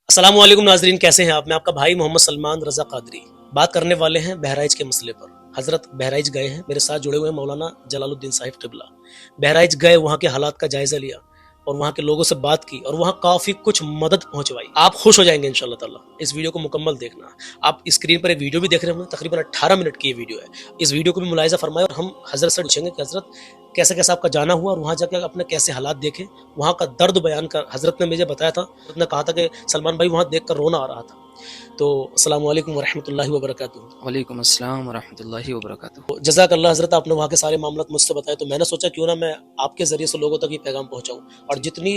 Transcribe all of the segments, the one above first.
अस्सलाम वालेकुम नाजरीन, कैसे हैं आप? मैं आपका भाई मोहम्मद सलमान रजा कादरी बात करने वाले हैं बहराइच के मसले पर। हजरत बहराइच गए हैं, मेरे साथ जुड़े हुए हैं मौलाना जलालुद्दीन साहिब किबला। बहराइच गए, वहाँ के हालात का जायजा लिया और वहाँ के लोगों से बात की और वहाँ काफी कुछ मदद पहुंचवाई। आप खुश हो जाएंगे इंशाल्लाह ताला। इस वीडियो को मुकम्मल देखना। आप स्क्रीन पर एक वीडियो भी देख रहे होंगे, तकरीबन 18 मिनट की ये वीडियो है। इस वीडियो को भी मुलाहिजा फरमाए और हम हजरत से पूछेंगे कि हजरत कैसे कैसे आपका जाना हुआ और वहाँ जाकर अपने कैसे हालात देखे, वहाँ का दर्द बयान कर। हजरत ने मुझे बताया था, हजरत ने कहा था कि सलमान भाई वहाँ देख कर रोना आ रहा था। तो अस्सलाम वालेकुम वरहमतुल्लाहि वबरकातुहू। वालेकुम अस्सलाम वरहमतुल्लाहि वबरकातुहू। तो जज़ाकल्लाह हज़रत, आपने वहाँ के सारे मामलात मुझसे बताए, तो मैंने सोचा क्यों ना मैं आपके ज़रिए से लोगों तक ये पैगाम पहुँचाऊँ। और जी जितनी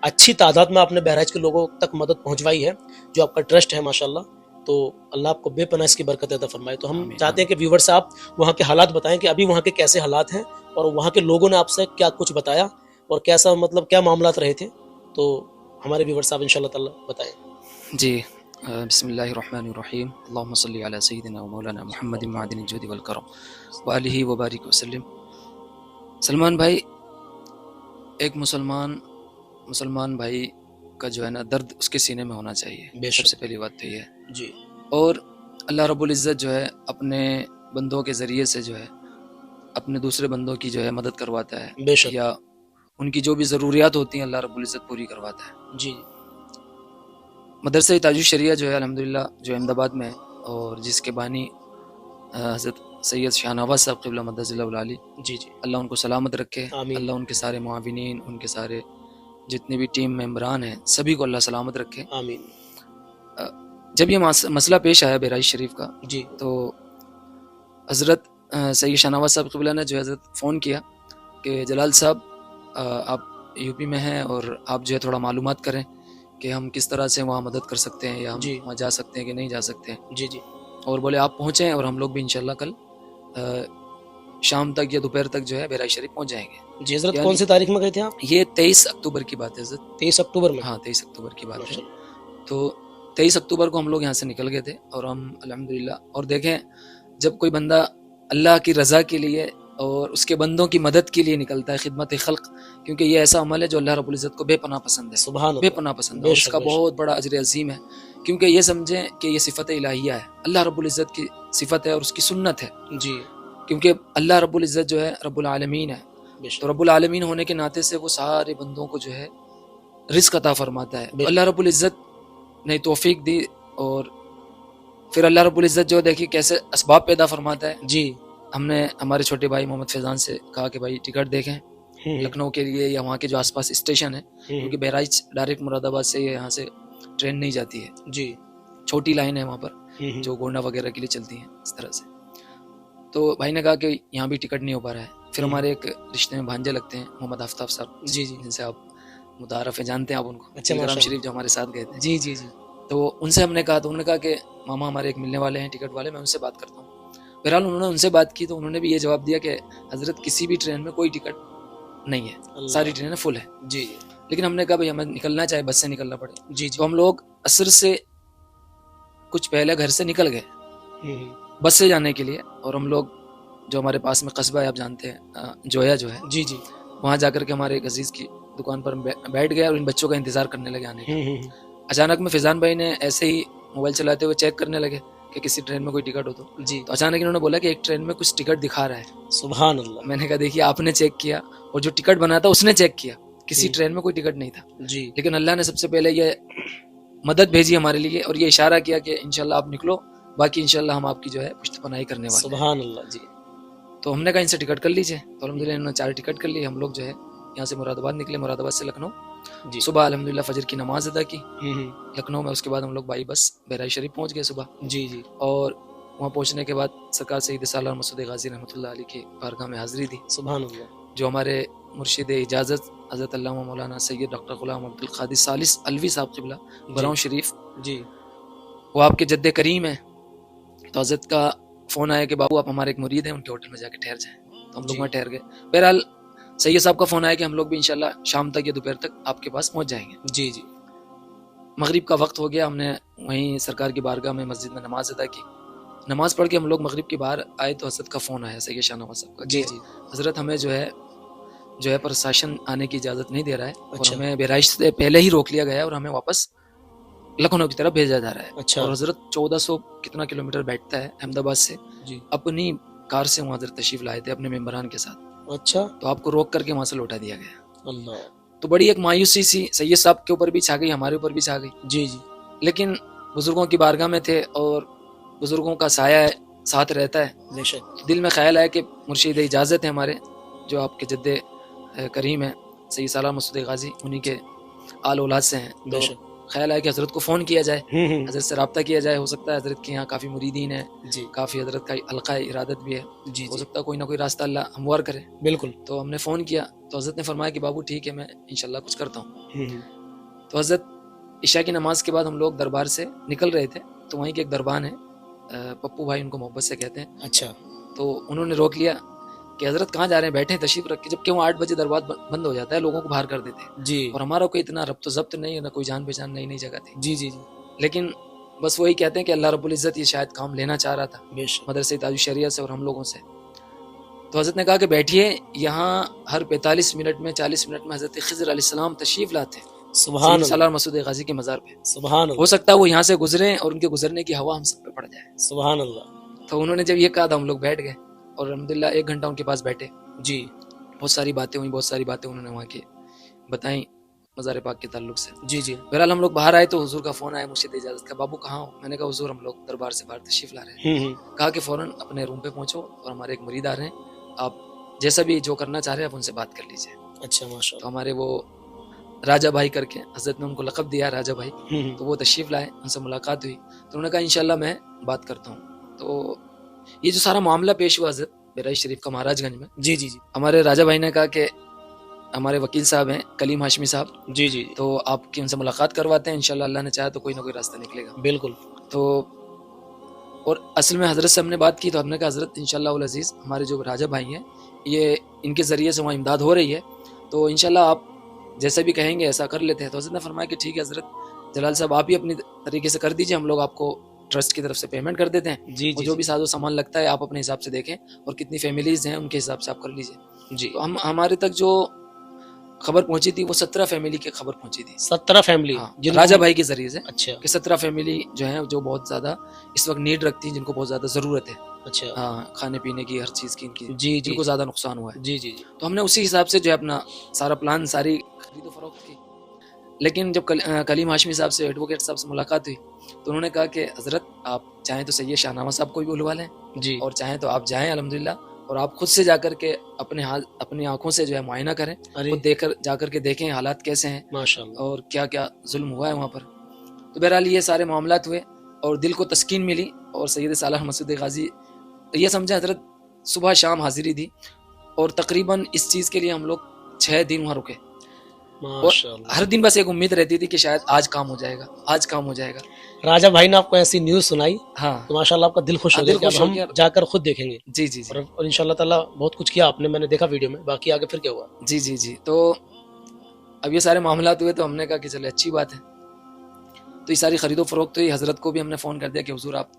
अच्छी तादाद में आपने बहराइच के लोगों तक मदद पहुँचवाई है, जो आपका ट्रस्ट है माशाल्लाह, तो अल्लाह आपको बेपनाह इसकी बरकत अता फरमाए। तो हम आमीन चाहते हैं आमीन। कि व्यूअर से आप वहाँ के हालात बताएँ कि अभी वहाँ के कैसे हालात हैं और वहाँ के लोगों ने आपसे क्या कुछ बताया और कैसा मतलब क्या मामलात रहे थे। तो हमारे व्यूअर से आप इंशाअल्लाह ताला बताएँ। जी बिस्मिल्लाहिर्रहमानिर्रहीम। अल्लाहुम्मा सल्लि अला सय्यिदिना व मौलाना मुहम्मदिन मादिनिल जुदी वल करम व आलिहि व बारिक वसल्लम। सलमान भाई, एक मुसलमान भाई का जो है ना दर्द उसके सीने में होना चाहिए। बेशक। सबसे पहली बात तो ये है। जी। और अल्लाह रब्बुल इज़्ज़त जो है अपने बंदों के ज़रिए से जो है अपने दूसरे बंदों की जो है मदद करवाता है, बेशक। या उनकी जो भी ज़रूरियात होती हैं अल्लाह रब्बुल इज़्ज़त पूरी करवाता है। जी। मदरसा ताजुश शरिया जो है अल्हम्दुलिल्लाह जो अहमदाबाद में है, और जिसके बानी हज़रत सैयद शाह नवाज़ साहब क़िबला मद्दज़िल्लहुल आली, जी, जी। अल्लाह उनको सलामत रखे। आमीन। अल्लाह उनके सारे मुआविनीन, उनके सारे जितने भी टीम मेंबरान हैं सभी को अल्लाह सलामत रखे। आमीन। अ, जब ये मसला पेश आया बहराइच शरीफ का, जी। तो हज़रत सैयद शाह नवाज़ साहब क़िबला ने जो है हज़रत फ़ोन किया कि जलाल साहब, आप यूपी में हैं और आप जो है थोड़ा मालूमात करें कि हम किस तरह से वहाँ मदद कर सकते हैं, या हम जी। वहाँ जा सकते हैं कि नहीं जा सकते हैं। जी, जी। और बोले आप पहुँचें और हम लोग भी इंशाल्लाह कल शाम तक या दोपहर तक जो है बहराइच शरीफ पहुँच जाएंगे। जी, हज़रत यानी कौन-सी तारीख में गए थे आप? ये 23 अक्टूबर की बात है हज़रत। 23 अक्टूबर में? हाँ, 23 अक्टूबर की बात है। माशाअल्लाह। तो 23 अक्टूबर को हम लोग यहाँ से निकल गए थे, और हम अल्हम्दुलिल्लाह, और देखें जब कोई बंदा अल्लाह की रज़ा के लिए और उसके बंदों की मदद के लिए निकलता है, खिदमत खल्क, क्योंकि ये ऐसा अमल है जो अल्लाह रब्बुल इज़्ज़त को बेपनाह पसंद है, सुभान अल्लाह। बेपनाह पसंद है, और बेशक, इसका बेशक। बहुत बड़ा अजर अज़ीम है। क्योंकि ये समझें कि ये सिफ़त इलाहिया है, अल्लाह रब्बुल इज़्ज़त की सिफ़त है और उसकी सुन्नत है। जी। क्योंकि अल्लाह रब्बुल इज़्ज़त जो है रब्बुल आलमीन है, बेशक। तो रब्बुल आलमीन होने के नाते से वो सारे बंदों को जो है रिज़्क़ अता फरमाता है। तो बेशक। अल्लाह रब्बुल इज़्ज़त ने तौफ़ीक दी, और फिर अल्लाह रब्बुल इज़्ज़त जो देखिए कैसे असबाब पैदा फरमाता है। जी। हमने हमारे छोटे भाई मोहम्मद फैज़ान से कहा कि भाई टिकट देखें हुँ, हुँ। लखनऊ के लिए, या वहाँ के जो आसपास स्टेशन है, हुँ, क्योंकि हुँ। बहराइच डायरेक्ट मुरादाबाद से यहाँ से ट्रेन नहीं जाती है, जी। छोटी लाइन है वहाँ पर हुँ, हुँ। जो गोंडा वगैरह के लिए चलती है, इस तरह से। तो भाई ने कहा कि यहाँ भी टिकट नहीं हो पा रहा है। फिर हुँ। हमारे एक रिश्ते में भांजे लगते हैं मोहम्मद आफ्ताब साहब, जी, जी। जिनसे आप मुतारफ़ है, जानते हैं आप उनको, अच्छा, दिलग्राम माशाअल्लाह। शरीफ जो हमारे साथ गए थे। जी, जी, जी। तो उनसे हमने कहा, तो उन्होंने कहा कि मामा हमारे एक मिलने वाले हैं टिकट वाले, मैं उनसे बात करता हूँ। बहरहाल उन्होंने उनसे बात की, तो उन्होंने भी ये जवाब दिया कि हज़रत किसी भी ट्रेन में कोई टिकट नहीं है, सारी अल्लाह। ट्रेनें फुल है। जी, जी। लेकिन हमने कहा भाई हमें निकलना, चाहे बस से निकलना पड़े। जी, जी। तो हम लोग असर से कुछ पहले घर से निकल गए हुँ, हुँ। बस से जाने के लिए, और हम लोग जो हमारे पास में कस्बा है, आप जानते हैं जोया जो है, जी, जी। वहाँ जाकर के हमारे एक अजीज़ की दुकान पर बैठ गए और इन बच्चों का इंतज़ार करने लगे आने का। हुँ, हुँ, हुँ। अचानक में फैज़ान भाई ने ऐसे ही मोबाइल चलाते हुए चेक करने लगे कि किसी ट्रेन में कोई टिकट हो तो। जी। तो अचानक इन्होंने बोला कि एक ट्रेन में कुछ टिकट दिखा रहा है। सुभान अल्लाह। मैंने कहा देखिए आपने चेक किया, और जो टिकट बना था उसने चेक किया, किसी हुँ। ट्रेन में कोई टिकट नहीं था। जी। लेकिन अल्लाह ने सबसे पहले ये मदद भेजी हमारे लिए, और ये इशारा किया कि इंशाल्लाह आप निकलो, बाकी इंशाल्लाह हम आपकी जो है पुश्तपनाही करने वाले हैं। सुभान अल्लाह। जी। तो हमने कहा इनसे टिकट कर लीजिए, तो अल्हम्दुलिल्लाह इन्होंने 4 टिकट कर ली। हम लोग जो है यहाँ से मुरादाबाद निकले, मुरादाबाद से लखनऊ। जी। सुबह अल्हम्दुलिल्लाह फजर की नमाज अदा की हुँ, हुँ। लखनऊ में। उसके बाद हम लोग बाई बस बहराइच शरीफ पहुँच गए सुबह, जी, जी। और वहाँ पहुँचने के बाद सरकार सैयद सालार मसूद गाजी रहमतुल्लाह अलैह की बारगाह में हाज़िरी दी। सुभान अल्लाह। जो हमारे मुर्शिद इजाज़त हज़रत अल्लामा मौलाना सैयद डॉक्टर ग़ुलाम अब्दुल क़ादिर सालिस अलवी साहब क़िबला बराऊं शरीफ, जी। वो आपके जद्दे करीम है। तो हज़रत का फ़ोन आया कि बाबू आप हमारे एक मुरीद हैं, उनके होटल में जाके ठहर जाएँ। तो हम लोग वहाँ ठहर गए। बहरहाल सैयद साहब का फ़ोन आया कि हम लोग भी इंशाल्लाह शाम तक या दोपहर तक आपके पास पहुँच जाएंगे। जी, जी। मगरिब का वक्त हो गया, हमने वहीं सरकार की बारगाह में मस्जिद में नमाज अदा की। नमाज पढ़ के हम लोग मगरिब के बाहर आए तो हज़रत का फ़ोन आया सैयद शाह नवाज़ साहब का, जी, कि जी। हज़रत हमें जो है प्रशासन आने की इजाज़त नहीं दे रहा है, और अच्छा। हमें बहराइच से पहले ही रोक लिया गया है, और हमें वापस लखनऊ की तरफ भेजा जा रहा है। अच्छा। और हजरत 1400 कितना किलोमीटर बैठता है अहमदाबाद से, जी। अपनी कार से वहाँ हजरत तशरीफ लाए थे अपने मेंबरान के साथ। अच्छा। तो आपको रोक करके वहाँ से लौटा दिया गया। अल्लाह। तो बड़ी एक मायूसी सी सैयद साहब के ऊपर भी छा गई, हमारे ऊपर भी छा गई। जी जी। लेकिन बुजुर्गों की बारगाह में थे और बुजुर्गों का साया साथ रहता है। बेशक। दिल में ख्याल आया कि मुर्शिद इजाज़त है हमारे, जो आपके जद्दे करीम है सैयद सालार मसूद गाजी, उन्हीं के आल औलाद से हैं। तो बेशक। ख्याल आया कि हज़रत को फ़ोन किया जाए, हम्म। हज़रत से रब्ता किया जाए। हो सकता है हज़रत के यहाँ काफ़ी मुरीदीन है, जी काफ़ी हज़रत का हल्का इरादत भी है, जी हो जी। सकता है कोई ना कोई रास्ता अल्लाह हमवार करे। बिल्कुल। तो हमने फ़ोन किया तो हज़रत ने फरमाया कि बाबू ठीक है, मैं इंशाल्लाह कुछ करता हूँ। हम्म। तो हज़रत इशा की नमाज के बाद हम लोग दरबार से निकल रहे थे, तो वहीं के एक दरबान है, पप्पू भाई उनको मोहब्बत से कहते हैं। अच्छा। तो उन्होंने रोक लिया कि हज़रत कहाँ जा रहे हैं, बैठे तशरीफ रख के, जबकि वहाँ 8 बजे दरबार बंद हो जाता है, लोगों को बाहर कर देते हैं। जी और हमारा कोई इतना रब्त ज़ब्त नहीं है, ना कोई जान पहचान, नई नई जगह थी। जी जी जी। लेकिन बस वही कहते हैं कि अल्लाह रब्बुल इज़्ज़त ये शायद काम लेना चाह रहा था बेशक। मदरसे ताजुल शरिया से और हम लोगों से। तो हज़रत ने कहा कि बैठिए, यहाँ हर 45 मिनट में 40 मिनट में हज़रत खिज़र अलैहिस्सलाम तशरीफ़ लाते हैं सुभान सैयद अल्लाह। सालार मसूद गाजी के मज़ार पे। सुभान हो अल्लाह। सकता है वो यहाँ से गुजरे और उनके गुजरने की हवा हम सब पे पड़ जाए। सुभान अल्लाह। तो उन्होंने जब ये कहा तो हम लोग बैठ गए और अल्हम्दुलिल्लाह 1 घंटा उनके पास बैठे। जी। बहुत सारी बातें हुई, बहुत सारी बातें उन्होंने वहाँ की बताई मज़ार पाक के ताल्लुक से। जी जी। बहरहाल हम लोग बाहर आए तो हुजूर का फ़ोन आया मुर्शिद इजाज़त का, बाबू कहाँ हो? मैंने कहा हुजूर हम लोग दरबार से बाहर तशरीफ़ ला रहे हैं। कहा कि फ़ौरन अपने रूम पे पहुँचो और हमारे एक मुरीद आ रहे हैं, आप जैसा भी जो करना चाह रहे हैं आप उनसे बात कर लीजिए। अच्छा तो माशाल्लाह। हमारे वो राजा भाई करके हज़रत ने उनको लक़ब दिया राजा भाई, हम्म। तो वो तशरीफ़ लाए, उनसे मुलाकात हुई। तो उन्होंने कहा इंशाल्लाह मैं बात करता हूँ। तो ये जो सारा मामला पेश हुआ हज़रत बहराइच शरीफ का महाराजगंज में, जी जी जी। हमारे राजा भाई ने कहा कि हमारे वकील साहब हैं कलीम हाशमी साहब, जी जी। तो आपकी उनसे मुलाकात करवाते हैं, इंशाल्लाह अल्लाह ने चाहा तो कोई ना कोई रास्ता निकलेगा। बिल्कुल। तो और असल में हज़रत से हमने बात की तो हमने कहा हज़रत इंशाल्लाह उल अज़ीज़ हमारे जो राजा भाई हैं, ये इनके ज़रिए से वहाँ इमदाद हो रही है, तो इंशाल्लाह आप जैसे भी कहेंगे ऐसा कर लेते हैं। तो हज़रत ने फरमाया कि ठीक है हज़रत जलाल साहब आप ही अपनी तरीके से कर दीजिए, हम लोग आपको ट्रस्ट की तरफ से पेमेंट कर देते हैं जी और जी जो जी। भी साजो सामान लगता है आप अपने हिसाब से देखें और कितनी फैमिलीज़ हैं उनके हिसाब से आप कर लीजिए। जी। तो हम हमारे तक जो खबर पहुंची थी वो 17 फैमिली की खबर पहुंची थी। 17 फैमिली हाँ, जिनको राजा भाई के जरिए से अच्छा कि 17 फैमिली जो है जो बहुत ज्यादा इस वक्त नीड रखती हैं, जिनको बहुत ज्यादा जरूरत है, अच्छा। हाँ, खाने पीने की हर चीज की इनकी, जी जी जिनको ज्यादा नुकसान हुआ है। जी जी जी। तो हमने उसी हिसाब से जो है अपना सारा प्लान, सारी खरीदो फरोख्त की। लेकिन जब कलीम हाशमी साहब से, एडवोकेट साहब से मुलाकात हुई तो उन्होंने कहा कि हजरत आप चाहें तो सैयद शाहनवाज साहब को भी बुलवा लें जी। और चाहें तो आप जाएं अल्हम्दुलिल्लाह और आप खुद से जाकर के अपने हाल अपनी आंखों से जो है मुआयना करें, अरे खुद देखकर जाकर के देखें हालात कैसे हैं माशाल्लाह। और क्या क्या जुल्म हुआ है वहाँ पर। तो बहरहाल ये सारे मामलात हुए और दिल को तस्कीन मिली और सैयद सालाह मसूद गाजी ये समझे हजरत सुबह शाम हाजिरी दी और तकरीबन इस चीज़ के लिए हम लोग 6 दिन वहाँ रुके और माशाल्लाह। हर दिन बस एक उम्मीद रहती थी कि शायद आज काम हो जाएगा, आज काम हो जाएगा। राजा भाई ने आपको ऐसी न्यूज़ सुनाई हाँ तो माशाल्लाह आपका दिल खुश हो हाँ, गया दिल कि खुश अब हो हम गया। जाकर खुद देखेंगे जी जी जी और इंशाल्लाह ताला बहुत कुछ किया आपने, मैंने देखा वीडियो में। बाकी आगे फिर क्या हुआ? जी जी जी। तो अब ये सारे मामलात हुए तो हमने कहा कि चले अच्छी बात है। तो ये सारी खरीदो फरोख्त हुई। हजरत को भी हमने फ़ोन कर दिया कि हुजूर आप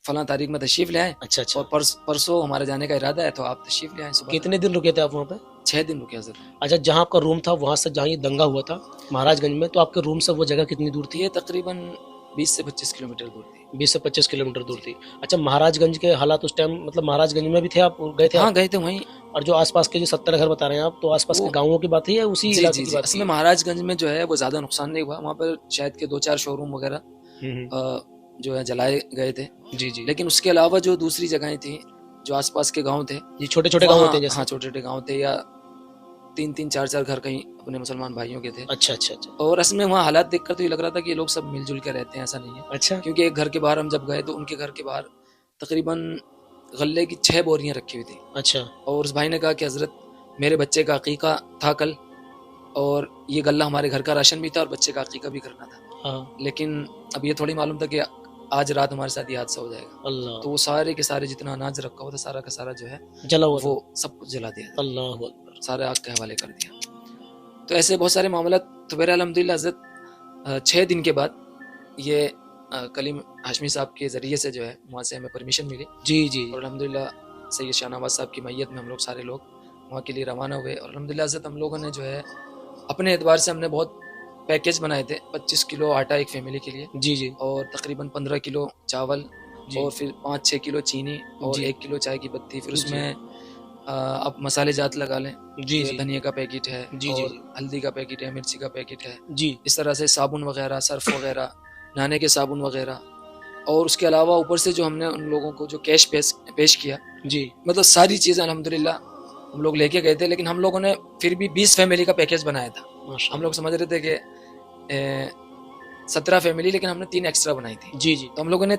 फलां तारीख में तशरीफ़ ले आए अच्छा अच्छा। और परसों हमारे जाने का इरादा है, तो आप तशरीफ़ ले आए सुबह। कितने दिन रुके थे आप वहाँ पे? 6 दिन रुके हजरत। अच्छा, जहाँ आपका रूम था वहाँ से जहाँ ये दंगा हुआ था महाराजगंज में, तो आपके रूम से वो जगह कितनी दूर थी? ये तकरीबन 20 से 25 किलोमीटर दूर थी। 20 से 25 किलोमीटर दूर थी। अच्छा, महाराजगंज के हालात उस टाइम, मतलब महाराजगंज में भी थे आप, गए थे हाँ आप? गए थे वहीं। और जो आसपास के जो 17 घर बता रहे हैं आप, तो आसपास के वो गाँवों की बात है या उसी जी इलाके जी की जी, बात असल है? में महाराजगंज में जो है वो ज़्यादा नुकसान नहीं हुआ। वहाँ पर शायद के 2-4 शोरूम वगैरह हम्म। जो है जलाए गए थे। जी जी। लेकिन उसके अलावा जो दूसरी जगहें थी, जो आसपास के गांव थे, ये छोटे छोटे गाँव होते हैं जैसे? हाँ छोटे छोटे गांव थे, या 3-3 4-4 घर कहीं अपने मुसलमान भाइयों के थे। अच्छा अच्छा अच्छा और असल में वहाँ हालात देखकर तो ये लग रहा था कि ये लोग सब मिलजुल के रहते हैं, ऐसा नहीं है। अच्छा। क्योंकि एक घर के बाहर हम जब गए तो उनके घर के बाहर तकरीबन गल्ले की 6 बोरियां रखी हुई थी। अच्छा। और उस भाई ने कहा कि हजरत मेरे बच्चे का अकीका था कल और ये गल्ला हमारे घर का राशन भी था और बच्चे का अकीका भी करना था, हाँ। लेकिन अब ये थोड़ी मालूम था कि आज रात हमारे साथ ये हादसा हो जाएगा। अल्लाह। तो वो सारे के सारे जितना अनाज रखा हुआ था सारा का सारा जो है जला हुआ था? वो सब कुछ जला दिया, अल्लाह अकबर। सारे आग के हवाले कर दिया। तो ऐसे बहुत सारे मामला। तो बहरहाल अल्हम्दुलिल्लाह हज़रत 6 दिन के बाद ये कलीम हाशमी साहब के ज़रिए से जो है वहाँ से हमें परमिशन मिली जी जी। और अल्हम्दुलिल्लाह सैयद शाहनवाज साहब की मैयत में हम लोग सारे लोग वहाँ के लिए रवाना हुए। और अल्हम्दुलिल्लाह हज़रत हम लोगों ने जो है अपने एतबार से हमने बहुत पैकेज बनाए थे 25 किलो आटा एक फैमिली के लिए जी जी और तकरीबन 15 किलो चावल जी और फिर 5-6 किलो चीनी और जी 1 किलो चाय की पत्ती। फिर जी उसमें आप मसाले जात लगा लें जी कि जी धनिया का पैकेट है जी जी और हल्दी का पैकेट है, मिर्ची का पैकेट है, जी इस तरह से साबुन वगैरह, सर्फ वगैरह, नहाने के साबुन वगैरह। और उसके अलावा ऊपर से जो हमने उन लोगों को जो कैश पेश किया, जी मतलब सारी चीज़ें अल्हम्दुलिल्लाह हम लोग लेके गए थे। लेकिन हम लोगों ने फिर भी 20 फैमिली का पैकेज बनाया था। हम माशाल्लाह लोग समझ रहे थे कि 17 फैमिली, लेकिन हमने 3 एक्स्ट्रा बनाई थी। जी जी तो हम लोगों ने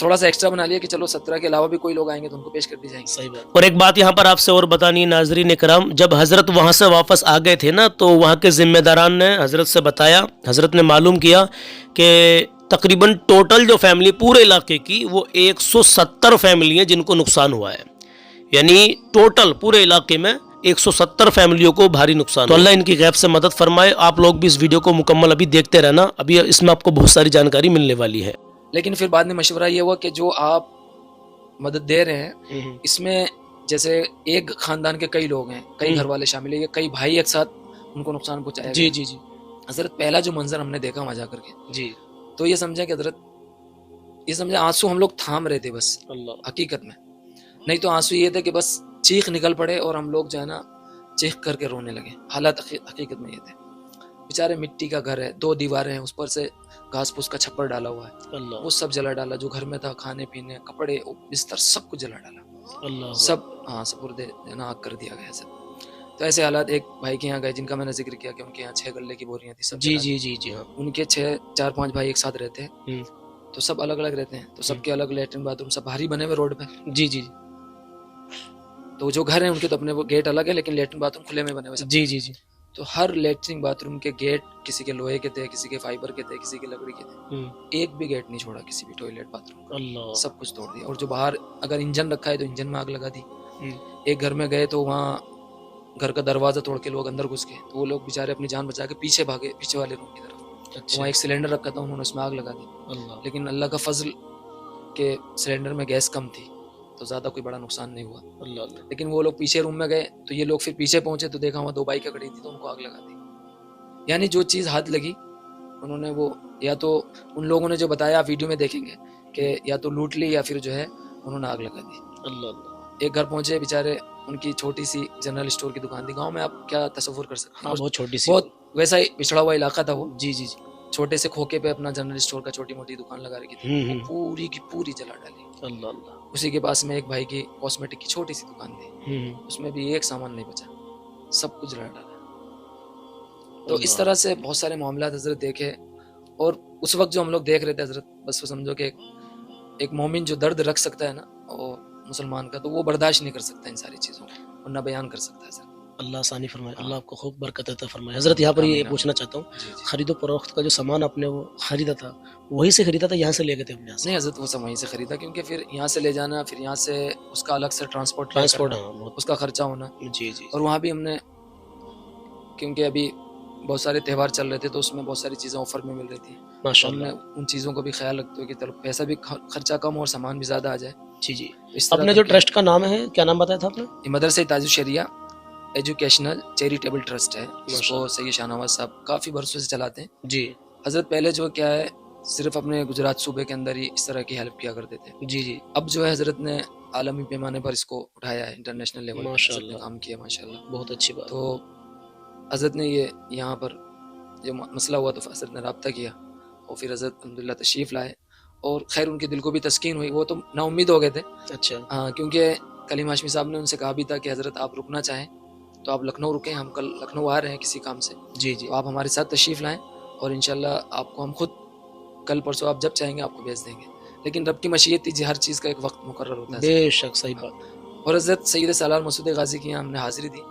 थोड़ा सा एक्स्ट्रा बना लिया कि चलो 17 के अलावा भी कोई लोग आएंगे तो उनको पेश कर दी जाएंगे। सही बात। और एक बात यहाँ पर आपसे और बतानी है नाजरीन इकराम, जब हजरत वहाँ से वापस आ गए थे ना, तो वहाँ के जिम्मेदारान ने हजरत से बताया, हजरत ने मालूम किया कि तकरीबन टोटल जो फैमिली पूरे इलाके की वो 170 फैमिली हैं जिनको नुकसान हुआ है। यानी टोटल पूरे इलाके में 170 फैमिलियों को भारी नुकसान। तो अल्लाह इनकी गैब से मदद फरमाए। आप लोग भी इस वीडियो को मुकम्मल अभी देखते रहना, अभी इसमें आपको बहुत सारी जानकारी मिलने वाली है। लेकिन फिर बाद में मशवरा ये हुआ कि जो आप मदद दे रहे हैं इसमें जैसे एक खानदान के कई लोग हैं, कई घर वाले शामिल हैं, कई भाई एक साथ उनको नुकसान पहुंचाया जी गया। जी जी हजरत पहला जो मंजर हमने देखा वहां जाकर के, जी तो ये समझे कि हजरत, ये समझे आंसू हम लोग थाम रहे थे बस अल्लाह हकीकत में। नहीं तो आंसू ये थे कि बस चीख निकल पड़े और हम लोग जो है ना चीख करके रोने लगे। हालात हकीकत में ये थे। बेचारे मिट्टी का घर है, 2 दीवारें हैं, उस पर से घास फूस का छप्पर डाला हुआ है, अल्लाह वो सब जला डाला। जो घर में था खाने पीने, कपड़े, बिस्तर, सब कुछ जला डाला। अल्लाह सब सपुर्दे ना आग कर दिया गया सब। तो ऐसे हालात, एक भाई के यहाँ गए जिनका मैंने जिक्र किया कि उनके यहाँ 6 गल्ले की बोरियां थी, सब जी जला दी। जी जी जी हाँ उनके 4-5 भाई एक साथ रहते हैं, हम्म, तो सब अलग अलग रहते हैं, तो सबके अलग लेटरिन बाथरूम सब बाहर ही बने हुए रोड पे। जी जी तो जो घर है उनके तो अपने वो गेट अलग है, लेकिन लेटरिन बाथरूम खुले में बने हुए सब। जी जी जी तो हर लेटरिन बाथरूम के गेट किसी के लोहे के थे, किसी के फाइबर के थे, किसी के लकड़ी के थे। एक भी गेट नहीं छोड़ा किसी भी टॉयलेट बाथरूम का, अल्लाह सब कुछ तोड़ दिया। और जो बाहर अगर इंजन रखा है तो इंजन में आग लगा दी। हम्म, एक घर में गए तो वहाँ घर का दरवाजा तोड़ के लोग अंदर घुस गए, तो वो लोग बेचारे अपनी जान बचा के पीछे भागे, पीछे वाले रूम की तरफ। अच्छा वहाँ एक सिलेंडर रखा था, उन्होंने उसमें आग लगा दी। अल्लाह लेकिन अल्लाह का फजल के सिलेंडर में गैस कम थी, तो ज़्यादा कोई बड़ा नुकसान नहीं हुआ। अल्लाह अल्लाह लेकिन वो लोग पीछे रूम में गए तो ये लोग फिर पीछे पहुंचे तो देखा वहाँ 2 बाइकें खड़ी थी, तो उनको आग लगा दी। यानी जो चीज़ हाथ लगी उन्होंने वो, या तो उन लोगों ने जो बताया आप वीडियो में देखेंगे कि या तो लूट ली या फिर जो है उन्होंने आग लगा दी। अल्लाह अल्लाह एक घर पहुंचे बेचारे, उनकी छोटी सी जनरल स्टोर की दुकान थी। गांव में आप क्या तस्वुर कर सकते हाँ हैं, बहुत छोटी सी बहुत वैसा ही पिछड़ा हुआ इलाका था वो। जी जी जी छोटे से खोखे पे अपना जनरल स्टोर का छोटी मोटी दुकान लगा रखी थी, वो पूरी की पूरी जला डाली। अल्लाह अल्लाह उसी के पास में एक भाई की कॉस्मेटिक की छोटी सी दुकान थी, उसमें भी एक सामान नहीं बचा, सब कुछ जला डाला। तो इस तरह से बहुत सारे मामला हजरत देखे। और उस वक्त जो हम लोग देख रहे थे हजरत, बस वो समझो कि एक मोमिन जो दर्द रख सकता है ना, और मुसलमान का, तो वो बर्दाश्त नहीं कर सकता इन सारी चीज़ों को और ना बयान कर सकता है सर। अल्लाह आसानी फरमाए, अल्लाह आपको खूब बरकत अता फरमाए। हजरत यहाँ पर ये पूछना चाहता हूँ, जी जी। खरीदो फरोख्त का जो सामान आपने वो खरीदा था, वहीं से खरीदा था, यहाँ से ले गए थे अपने यहाँ से? नहीं हजरत, वो सब वहीं से खरीदा, क्योंकि फिर यहाँ से ले जाना, फिर यहाँ से उसका अलग से ट्रांसपोर्ट ट्रांसपोर्ट हाँ बहुत उसका खर्चा होना। जी जी और वहाँ भी हमने, क्योंकि अभी बहुत सारे त्यौहार चल रहे थे तो उसमें बहुत सारी चीज़ें ऑफर में मिल रही थी, तो माशाल्लाह हमने उन चीज़ों को भी ख्याल रखते हुए कि चलो पैसा भी खर्चा कम और सामान भी ज़्यादा आ जाए। जी जी। इस तरह अपने जो करके ट्रस्ट का नाम है, क्या नाम बताया था आपने? ये मदरसा ताजुल शरिया एजुकेशनल चैरिटेबल ट्रस्ट है, इसको माशाल्लाह। सैयद शाहनवाज साहब काफ़ी बरसों से चलाते हैं। जी हजरत पहले जो क्या है, सिर्फ अपने गुजरात सूबे के अंदर ही इस तरह की हेल्प किया करते थे। जी जी अब जो है हजरत ने आलमी पैमाने पर इसको उठाया है, इंटरनेशनल लेवल पर हजरत ने माशाल्लाह। काम किया माशाल्लाह। बहुत अच्छी बात। तो हजरत ने ये यहाँ पर जो मसला हुआ तो हजरत ने रब्ता किया और फिर हजरत अल्हम्दुलिल्लाह तशरीफ़ लाए। और खैर उनके दिल को भी तस्कीन हुई, वो तो नाउम्मीद हो गए थे। अच्छा हाँ, क्योंकि कलीम हाशमी साहब ने उनसे कहा भी था कि हजरत आप रुकना चाहें तो आप लखनऊ रुकें, हम कल लखनऊ आ रहे हैं किसी काम से, जी जी तो आप हमारे साथ तशरीफ़ लाएं और इंशाल्लाह आपको हम खुद कल परसों आप जब चाहेंगे आपको भेज देंगे। लेकिन रब की मशीयत थी, हर चीज़ का एक वक्त मुकर्रर होता है। बेशक सही बात। और हजरत सैयद सालार मसूद गाजी की यहाँ हमने हाजिरी दी।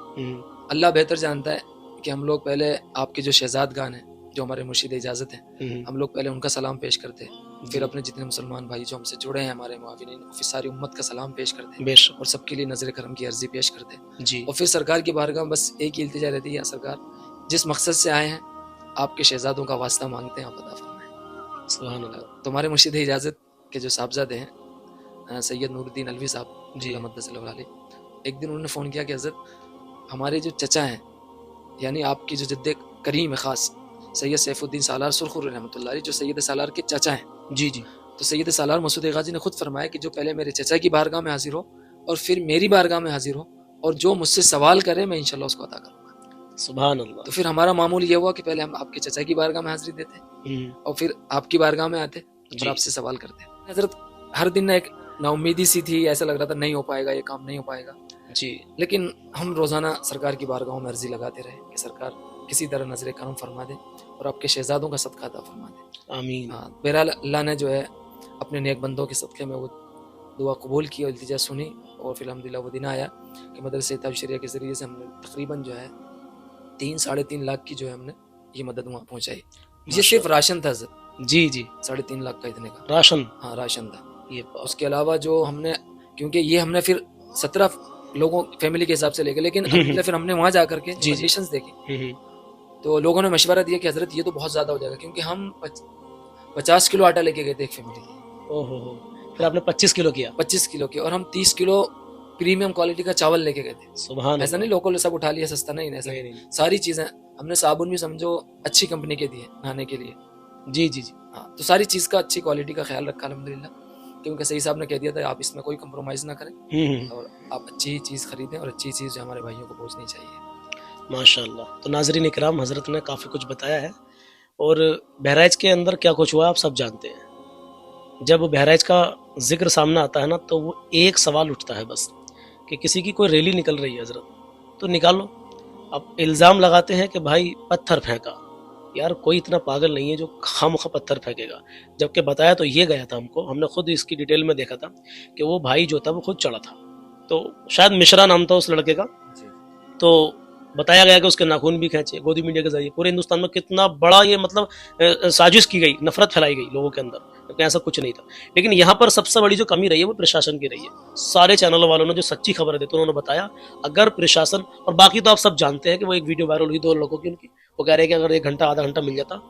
अल्लाह बेहतर जानता है कि हम लोग पहले आपके जो शहजादगान हैं, जो हमारे मुर्शिद इजाज़त हैं, हम लोग पहले उनका सलाम पेश करते हैं, फिर अपने जितने मुसलमान भाई जो हमसे जुड़े हैं, हमारे मुआविनीन, फिर सारी उम्मत का सलाम पेश करते हैं बेशक और सबके लिए नजर करम की अर्जी पेश करते हैं। जी और फिर सरकार की बारगाह में बस एक ही इल्तिजा रहती है, या सरकार जिस मकसद से आए हैं आपके शहजादों का वास्ता मांगते हैं, आप अता फरमाएं। सुभान अल्लाह। तुम्हारे मुर्शिद इजाज़त के जो साहबजादे हैं सैयद नूरुद्दीन अलवी साहब जी। जी, एक दिन उन्होंने फ़ोन किया कि हज़रत हमारे जो चचा हैं, यानी आपकी जो जद्दे करीम है ख़ास, सैयद सैफुद्दीन सालार सुरखुरी रहमतुल्लाह अलैह, जो सैयद सालार के चाचा हैं। जी जी। तो सैयद सालार मसूद गाजी ने खुद फरमाया कि जो पहले मेरे चचा की बारगाह में हाजिर हो और फिर मेरी बारगाह में हाजिर हो और जो मुझसे सवाल करे मैं इंशाल्लाह उसको अता करूँगा। सुभान अल्लाह। तो फिर हमारा मामूल ये हुआ कि पहले हम आपके चचा की बारगाह में हाजिरी देते और फिर आपकी बारगाह में आते और आपसे सवाल करते। हजरत हर दिन एक नाउमीदी सी थी, ऐसा लग रहा था नहीं हो पाएगा, ये काम नहीं हो पाएगा जी। लेकिन हम रोज़ाना सरकार की बारगाहों में अर्जी लगाते रहे कि सरकार किसी तरह नजर करम फरमा दे और आपके शहजादों का सदका अता फरमा दे। आमीन। हाँ, बहरहाल अल्लाह ने जो है अपने नेक बंदों के सदक़े में वो दुआ कबूल की और इल्तिजा सुनी और फिर अल्हम्दुलिल्लाह वो दिन आया कि मदरसे तबशरिया के ज़रिए से हमने तकरीबन जो है 3-3.5 लाख की जो है हमने ये मदद वहाँ पहुँचाई। ये सिर्फ राशन था सर। जी जी। 3.5 लाख का इतने का राशन। हाँ राशन था ये। उसके अलावा जो हमने, क्योंकि ये हमने फिर 17 लोगों फैमिली के हिसाब से लेके, लेकिन फिर हमने वहाँ जा करके कंडीशंस देखे तो लोगों ने मशवरा दिया कि हजरत ये तो बहुत ज़्यादा हो जाएगा, क्योंकि हम 50 किलो आटा लेके गए थे एक फैमिली के। ओहो। फिर आपने 25 किलो किया? 25 किलो के, और हम 30 किलो प्रीमियम क्वालिटी का चावल लेके गए थे। सुभान। ऐसा नहीं लोकल सब उठा लिया सस्ता, नहीं ऐसा नहीं। सारी चीज़ें हमने, साबुन भी समझो अच्छी कंपनी के दिए नहाने के लिए। जी जी जी। हाँ, तो सारी चीज़ का अच्छी क्वालिटी का ख्याल रखा अल्हम्दुलिल्लाह, क्योंकि सही साहब ने कह दिया था आप इसमें कोई कंप्रोमाइज़ ना करें और आप अच्छी चीज़ खरीदें और अच्छी चीज़ जो हमारे भाइयों को पहुँचनी चाहिए। माशाअल्लाह। तो नाज़रीन इकराम, हज़रत ने काफ़ी कुछ बताया है और बहराइच के अंदर क्या कुछ हुआ आप सब जानते हैं। जब बहराइच का जिक्र सामने आता है ना तो वो एक सवाल उठता है बस कि किसी की कोई रैली निकल रही है हज़रत, तो निकालो। अब इल्ज़ाम लगाते हैं कि भाई पत्थर फेंका। यार कोई इतना पागल नहीं है जो खामखा पत्थर फेंकेगा। जबकि बताया तो ये गया था हमको, हमने खुद इसकी डिटेल में देखा था कि वो भाई जो था वो खुद चढ़ा था, तो शायद मिश्रा नाम था उस लड़के का। तो बताया गया कि उसके नाखून भी खींचे गोदी मीडिया के जरिए। पूरे हिंदुस्तान में कितना बड़ा ये मतलब साजिश की गई, नफरत फैलाई गई लोगों के अंदर, क्योंकि ऐसा कुछ नहीं था। लेकिन यहाँ पर सबसे बड़ी जो कमी रही है वो प्रशासन की रही है। सारे चैनलों वालों ने जो सच्ची खबर देते उन्होंने बताया, अगर प्रशासन, और बाकी तो आप सब जानते हैं कि वो एक वीडियो वायरल हुई 2 लोगों की उनकी, वो कह रहे हैं कि अगर 1 घंटा आधा घंटा मिल जाता,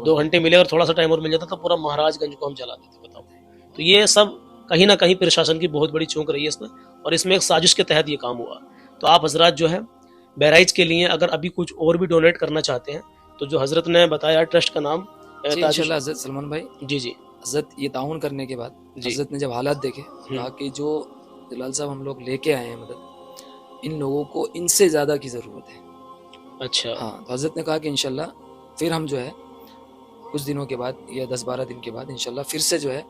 2 घंटे मिले और थोड़ा सा टाइम और मिल जाता तो पूरा महाराजगंज को हम जला देते। बताओ, तो ये सब कहीं ना कहीं प्रशासन की बहुत बड़ी चूक रही है इसमें, और इसमें एक साजिश के तहत ये काम हुआ। तो आप हजरात जो है बहराइच के लिए अगर अभी कुछ और भी डोनेट करना चाहते हैं तो जो हजरत ने बताया ट्रस्ट का नाम इंशाल्लाह हजरत सलमान भाई। जी जी। हजरत ये ताउन करने के बाद हजरत ने जब हालात देखे, कहा कि जो जलाल साहब हम लोग लेके आए हैं मदद, इन लोगों को इनसे ज़्यादा की ज़रूरत है। अच्छा। हाँ, तो हजरत ने कहा कि इंशाल्लाह फिर हम जो है कुछ दिनों के बाद या 10-12 दिन के बाद इंशाल्लाह फिर से जो है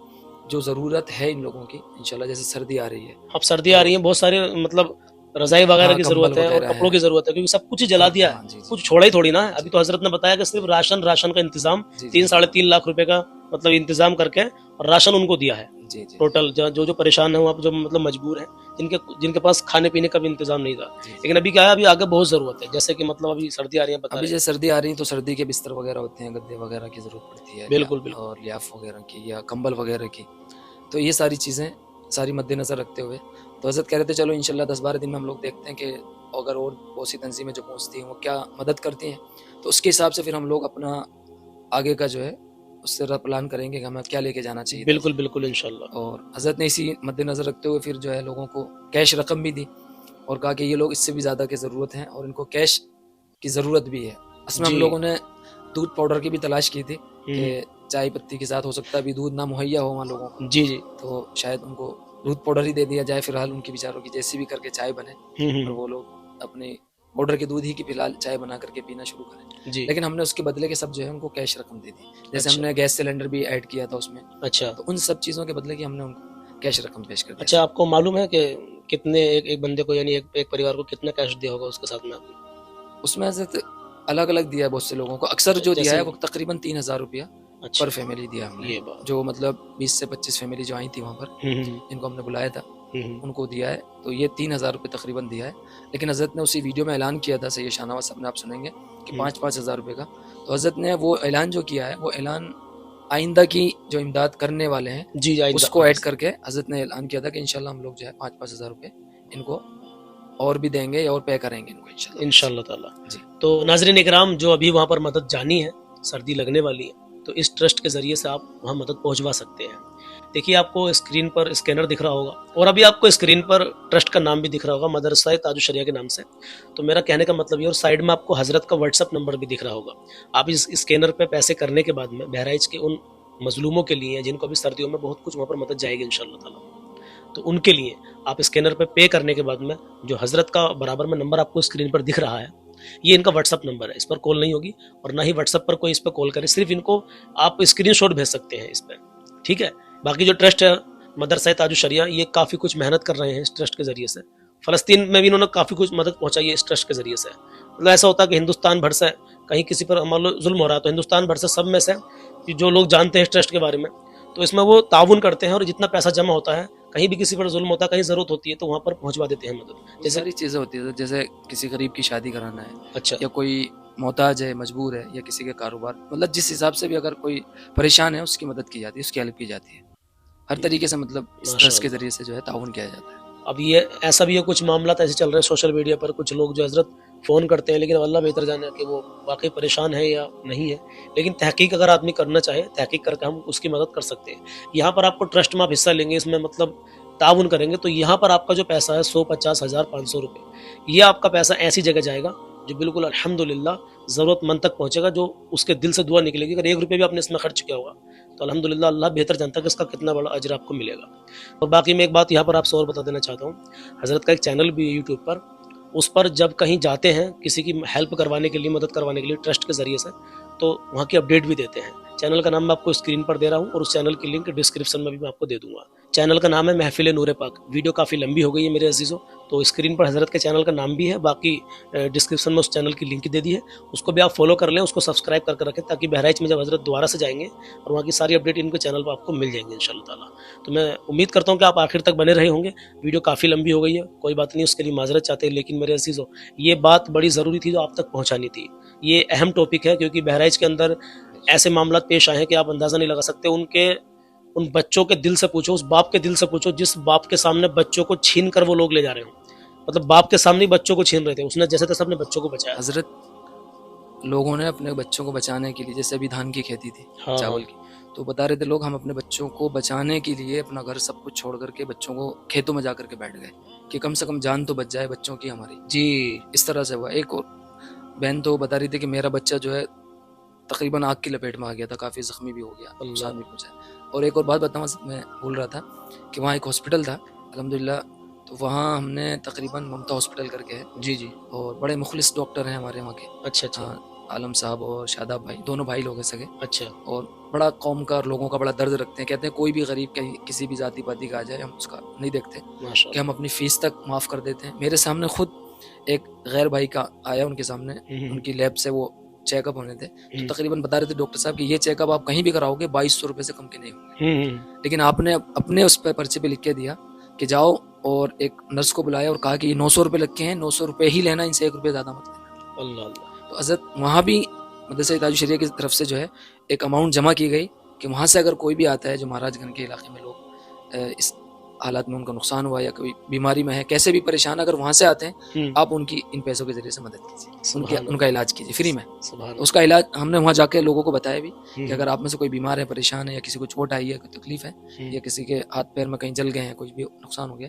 जो ज़रूरत है इन लोगों की, इंशाल्लाह जैसे सर्दी आ रही है, अब सर्दी आ रही है, बहुत सारे मतलब रजाई वगैरह की जरूरत है और कपड़ों की जरूरत है, क्योंकि सब कुछ जला दिया है, कुछ छोड़ा ही थोड़ी ना है। अभी तो हजरत ने बताया कि सिर्फ राशन का इंतजाम 3-3.5 लाख रुपए का मतलब इंतजाम करके और राशन उनको दिया है टोटल। जो परेशान है वो जो मतलब मजबूर है, जिनके पास खाने पीने का भी इंतजाम नहीं था। लेकिन अभी क्या है, अभी आगे बहुत जरूरत है, जैसे कि मतलब अभी सर्दी आ रही है, अभी जैसे सर्दी आ रही है तो सर्दी के बिस्तर वगैरह होते हैं, गद्दे वगैरह की जरूरत पड़ती है, बिल्कुल बिल्कुल, और लियाफ वगैरह की या कंबल वगैरह की। तो ये सारी चीज़ें सारी मद्देनजर रखते हुए तो हजरत कह रहे थे चलो इंशाल्लाह 10-12 दिन में हम लोग देखते हैं कि अगर और बहुत सी तंजीमें जो पहुँचती हैं वो क्या मदद करती हैं, तो उसके हिसाब से फिर हम लोग अपना आगे का जो है उससे प्लान करेंगे कि हमें क्या लेके जाना चाहिए। बिल्कुल बिल्कुल इंशाल्लाह। और हजरत ने इसी मद्देनजर रखते हुए फिर जो है लोगों को कैश रकम भी दी और कहा कि ये लोग इससे भी ज़्यादा की ज़रूरत है और इनको कैश की ज़रूरत भी है। उसमें हम लोगों ने दूध पाउडर की भी तलाश की थी कि चाय पत्ती के साथ हो सकता है अभी दूध ना मुहैया हो वहाँ लोगों को, जी जी, तो शायद उनको दूध पाउडर ही दे दिया जाए फिलहाल, उनकी बेचारों की जैसी भी करके चाय बने और वो लोग अपने पाउडर के दूध ही की फिलहाल चाय बना करके पीना शुरू करें। लेकिन हमने उसके बदले के सब जो है उनको कैश रकम दे दी, जैसे हमने गैस सिलेंडर भी ऐड किया था उसमें। अच्छा, तो उन सब चीज़ों के बदले की हमने उनको कैश रकम पेश कर दी। अच्छा, आपको मालूम है कि कितने एक बंदे को यानी एक परिवार को कितना कैश दिया होगा उसके साथ में आपने? उसमें अलग अलग दिया है बहुत से लोगों को, अक्सर जो दिया है वो तकरीबन 3000 रुपया पर फैमिली दिया हमने। जो मतलब 20 से 25 फैमिली जो आई थी वहाँ पर इनको हमने बुलाया था उनको दिया है, तो ये 3000 रुपये तकरीबन दिया है। लेकिन हजरत ने उसी वीडियो में ऐलान किया था, सैयद शाहनवाज साहब ने आप सुनेंगे कि 5-5 हज़ार रुपये का। तो हजरत ने वो ऐलान जो किया है वो ऐलान आइंदा की जो इमदाद करने वाले हैं जी उसको ऐड करके हजरत ने ऐलान किया था कि इंशाल्लाह हम लोग जो है 5-5 हज़ार रुपये इनको और भी देंगे और पे करेंगे इनको इंशाल्लाह ताला जी। तो नाज़रीन इकराम, जो अभी वहाँ पर मदद जानी है, सर्दी लगने वाली है, तो इस ट्रस्ट के ज़रिए से आप वहाँ मदद पहुँचवा सकते हैं। देखिए आपको स्क्रीन पर स्कैनर दिख रहा होगा और अभी आपको स्क्रीन पर ट्रस्ट का नाम भी दिख रहा होगा, मदरसा ताजुश शरिया के नाम से। तो मेरा कहने का मतलब ये, और साइड में आपको हज़रत का व्हाट्सएप नंबर भी दिख रहा होगा। आप इस स्कैनर पे पैसे करने के बाद में बहराइच के उन मज़लूमों के लिए जिनको अभी सर्दियों में बहुत कुछ वहाँ पर मदद जाएगी इंशाअल्लाह ताला, तो उनके लिए आप स्कैनर पे पे करने के बाद में जो हज़रत का बराबर में नंबर आपको स्क्रीन पर दिख रहा है, ये इनका व्हाट्सअप नंबर है। इस पर कॉल नहीं होगी और ना ही व्हाट्सअप पर कोई इस पर कॉल करे, सिर्फ इनको आप स्क्रीनशॉट भेज सकते हैं इस पर, ठीक है। बाकी जो ट्रस्ट है मदरसा ताजुश शरिया, ये काफ़ी कुछ मेहनत कर रहे हैं इस ट्रस्ट के ज़रिए से। फ़लस्तीन में भी इन्होंने काफ़ी कुछ मदद पहुंचाई है इस ट्रस्ट के ज़रिए से। मतलब ऐसा होता है कि हिंदुस्तान भर से कहीं किसी पर मान लो जुल्म हो रहा है तो हिंदुस्तान भर से सब में से जो लोग जानते हैं इस ट्रस्ट के बारे में, तो इसमें वो ताउन करते हैं और जितना पैसा जमा होता है, कहीं भी किसी पर जुल्म होता है, कहीं ज़रूरत होती है, तो वहाँ पर पहुँचवा देते हैं मदद। ये जैसे सारी चीज़ें होती है, जैसे किसी गरीब की शादी कराना है अच्छा, या कोई मोहताज है, मजबूर है, या किसी के कारोबार, मतलब जिस हिसाब से भी अगर कोई परेशान है उसकी मदद की जाती है, उसकी हेल्प की जाती है हर तरीके से। मतलब इस ट्रस्ट के माशाअल्लाह। ज़रिए से जो है ताउन किया जाता है। अब ये ऐसा भी है, कुछ मामला ऐसे चल रहे हैं सोशल मीडिया पर, कुछ लोग जो हज़रत फ़ोन करते हैं, लेकिन अल्लाह बेहतर जाने कि वो वाकई परेशान है या नहीं है। लेकिन तहकीक अगर आदमी करना चाहे, तहकीक करके हम उसकी मदद कर सकते हैं। यहाँ पर आपको ट्रस्ट में आप हिस्सा लेंगे, इसमें मतलब ताउन करेंगे, तो यहाँ पर आपका जो पैसा है 100, 50, 1000, 500 रुपये, ये आपका पैसा ऐसी जगह जाएगा जो बिल्कुल अल्हम्दुलिल्लाह ज़रूरतमंद तक पहुँचेगा, जो उसके दिल से दुआ निकलेगी। अगर 1 रुपये भी आपने इसमें खर्च किया होगा तो अल्हम्दुलिल्लाह अल्लाह बेहतर जानता है कि इसका कितना बड़ा अजर आपको मिलेगा। और बाकी मैं एक बात यहाँ पर आपसे और बता देना चाहता हूँ, हज़रत का एक चैनल भी है यूट्यूब पर, उस पर जब कहीं जाते हैं किसी की हेल्प करवाने के लिए, मदद करवाने के लिए ट्रस्ट के ज़रिए से, तो वहाँ की अपडेट भी देते हैं। चैनल का नाम मैं आपको स्क्रीन पर दे रहा हूँ और उस चैनल की लिंक डिस्क्रिप्शन में भी मैं आपको दे दूँगा। चैनल का नाम है महफ़िल नूर पाक। वीडियो काफ़ी लंबी हो गई है मेरे अज़ीज़ों, तो स्क्रीन पर हज़रत के चैनल का नाम भी है, बाकी डिस्क्रिप्शन में उस चैनल की लिंक दे दी है, उसको भी आप फॉलो कर लें, उसको सब्सक्राइब करके रखें, ताकि बहराइच में जब हज़रत दोबारा से जाएंगे और वहाँ की सारी अपडेट इनके चैनल पर आपको मिल जाएंगे इंशाअल्लाह ताला। तो मैं उम्मीद करता हूँ कि आप आखिर तक बने रहे होंगे। वीडियो काफ़ी लंबी हो गई है, कोई बात नहीं, उसके लिए माजरत चाहते हैं, लेकिन मेरे अज़ीज़ों ये बात बड़ी ज़रूरी थी जो आप तक पहुँचानी थी। ये अहम टॉपिक है क्योंकि बहराइच के अंदर ऐसे मामला पेश आए हैं कि आप अंदाज़ा नहीं लगा सकते। उन बच्चों के दिल से पूछो, उस बाप के दिल से पूछो जिस बाप के सामने बच्चों को छीन कर वो लोग ले जा रहे हो। मतलब बाप के सामने ही बच्चों को छीन रहे थे, उसने जैसे तैसे अपने बच्चों को बचाया। हजरत लोगों ने अपने बच्चों को बचाने के लिए, जैसे अभी धान की खेती थी, हाँ, चावल की, तो बता रहे थे लोग हम अपने बच्चों को बचाने के लिए अपना घर सब कुछ छोड़ करके बच्चों को खेतों में जा करके बैठ गए कि कम से कम जान तो बच जाए बच्चों की हमारी। जी, इस तरह से हुआ। एक और बहन तो बता रही थी कि मेरा बच्चा जो है तकरीबन आग की लपेट में आ गया था, काफ़ी ज़ख्मी भी हो गया, नुकसान भी पहुंचा। और एक और बात बताऊँ, मैं भूल रहा था कि वहाँ एक हॉस्पिटल था अल्हम्दुलिल्लाह, तो वहाँ हमने तकरीबन ममता हॉस्पिटल करके है, जी, जी, और बड़े मुखलिस डॉक्टर हैं हमारे वहाँ के। अच्छा, अच्छा, हाँ, आलम साहब और शादाब भाई, दोनों भाई लोग हैं सगे, अच्छा, और बड़ा कौम का और लोगों का बड़ा दर्द रखते हैं। कहते हैं कोई भी गरीब कहीं किसी भी जाति पाति का आ जाए, हम उसका नहीं देखते कि माशाअल्लाह। हम अपनी फ़ीस तक माफ़ कर देते हैं। मेरे सामने खुद एक गैर भाई का आया, उनके सामने उनकी लैब से वो चेकअप होने थे, तो तकरीबन बता रहे थे डॉक्टर साहब कि ये चेकअप आप कहीं भी कराओगे 2200 रुपये से कम के नहीं होंगे। लेकिन आपने अपने उस पर पर्चे पे लिख के दिया कि जाओ, और एक नर्स को बुलाया और कहा कि ये 900 रुपये लग के हैं, 900 रुपये ही लेना, इनसे 1 रुपये ज़्यादा मत लेना। अल्लाह अल्लाह। तो हज़रत वहाँ भी मदरसा ताजुश शरिया की तरफ से जो है एक अमाउंट जमा की गई कि वहाँ से अगर कोई भी आता है जो महाराजगंज के इलाके में लोग इस हालात में उनका नुकसान हुआ या कोई बीमारी में है, कैसे भी परेशान, अगर वहाँ से आते हैं आप उनकी इन पैसों के जरिए से मदद कीजिए, उनका इलाज कीजिए फ्री में। उसका इलाज हमने वहाँ जाके लोगों को बताया भी कि अगर आप में से कोई बीमार है, परेशान है, या किसी को चोट आई है, कोई तकलीफ है, या किसी के हाथ पैर में कहीं जल गए हैं, कुछ भी नुकसान हो गया,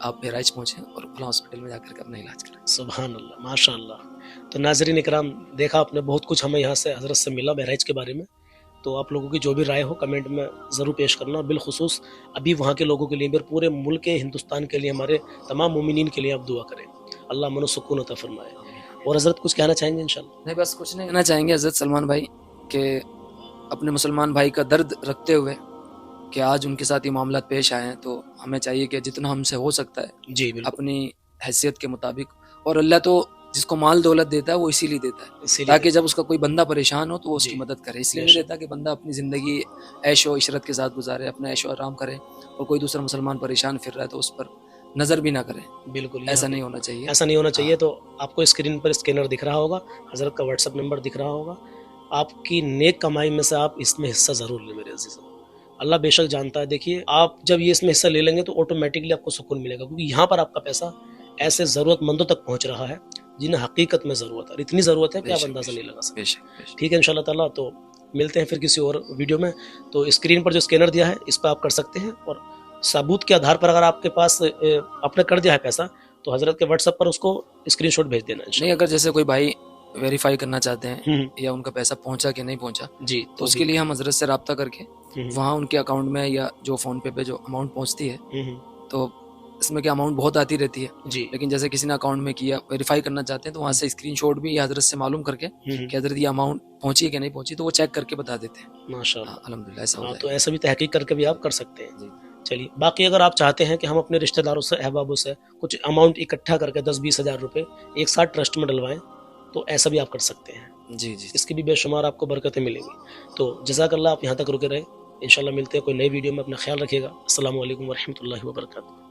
आप बहराइच पहुँचे और फलां हॉस्पिटल में जाकर अपना इलाज करें। सुभान अल्लाह, माशाअल्लाह। तो नाज़रीन इकराम, देखा आपने, बहुत कुछ हमें यहाँ से हज़रत से मिला बहराइच के बारे में। तो आप लोगों की जो भी राय हो कमेंट में ज़रूर पेश करना, और बिलखुसूस अभी वहाँ के लोगों के लिए, फिर पूरे मुल्क के, हिंदुस्तान के लिए, हमारे तमाम मोमिनीन के लिए आप दुआ करें, अल्लाह अमन व सुकून अता फरमाए। और हज़रत कुछ कहना चाहेंगे इंशाअल्लाह? नहीं, बस कुछ नहीं कहना चाहेंगे हज़रत सलमान भाई कि अपने मुसलमान भाई का दर्द रखते हुए कि आज उनके साथ ये मामला पेश आए हैं, तो हमें चाहिए कि जितना हमसे हो सकता है जी बिल्कुल, अपनी हैसियत के मुताबिक, और अल्लाह तो जिसको माल दौलत देता है वो इसीलिए देता है इसीलिए ताकि जब उसका कोई बंदा परेशान हो तो वो उसकी जी, मदद करे। इसलिए नहीं देता कि बंदा अपनी ज़िंदगी ऐशो इशरत के साथ गुजारे, अपना ऐशो आराम करे, और कोई दूसरा मुसलमान परेशान फिर रहा है तो उस पर नज़र भी ना करे। बिल्कुल, ऐसा नहीं होना चाहिए। ऐसा नहीं होना चाहिए। तो आपको स्क्रीन पर स्कैनर दिख रहा होगा, हज़रत का व्हाट्सअप नंबर दिख रहा होगा, आपकी नेक कमाई में से आप इसमें हिस्सा ज़रूर लें मेरे अज़ीज़ों। अल्लाह बेशक जानता है। देखिए, आप जब ये इसमें हिस्सा ले लेंगे तो ऑटोमेटिकली आपको सुकून मिलेगा, क्योंकि यहाँ पर आपका पैसा ऐसे ज़रूरतमंदों तक पहुँच रहा है जिन्हें हकीकत में ज़रूरत है, और इतनी ज़रूरत है कि आप अंदाज़ा नहीं लगा सकते। ठीक है इंशाअल्लाह ताला। तो मिलते हैं फिर किसी और वीडियो में। तो स्क्रीन पर जो स्कैनर दिया है इस पर आप कर सकते हैं, और सबूत के आधार पर अगर आपके पास आपने कर दिया है पैसा तो हजरत के व्हाट्सएप पर उसको स्क्रीनशॉट भेज देना नहीं, इंशाल्लाह। अगर जैसे कोई भाई वेरीफाई करना चाहते हैं हम्म, या उनका पैसा पहुंचा कि नहीं पहुंचा, जी तो उसके लिए हम हजरत से रब्ता करके हम्म, वहाँ उनके अकाउंट में या जो फ़ोन पे जो अमाउंट पहुंचती है, हम्म, तो इसमें क्या अमाउंट बहुत आती रहती है, जी लेकिन जैसे किसी ने अकाउंट में किया वेरीफाई करना चाहते हैं तो वहाँ से स्क्रीनशॉट भी हजरत से मालूम करके कि हजरत ये अमाउंट पहुंची है कि नहीं पहुंची, तो वो चेक करके बता देते हैं। माशाल्लाह। हाँ, अल्हम्दुलिल्लाह ऐसा हो हाँ, जाए। तो ऐसा भी तहकीक करके भी आप कर सकते हैं। जी चलिए, बाकी अगर आप चाहते हैं कि हम अपने रिश्तेदारों से, अहबाबों से कुछ अमाउंट इकट्ठा करके 10-20 हज़ार रुपये एक साथ ट्रस्ट में डलवाएं, तो ऐसा भी आप कर सकते हैं। जी जी। इसकी भी बेशुमार आपको बरकतें मिलेंगी। तो जज़ाकल्लाह, आप यहाँ तक रुके रहे। इंशाल्लाह मिलते हैं कोई नई वीडियो में। अपना ख्याल रखिएगा। अस्सलामु अलैकुम वरहमतुल्लाहि वबरकातुहू।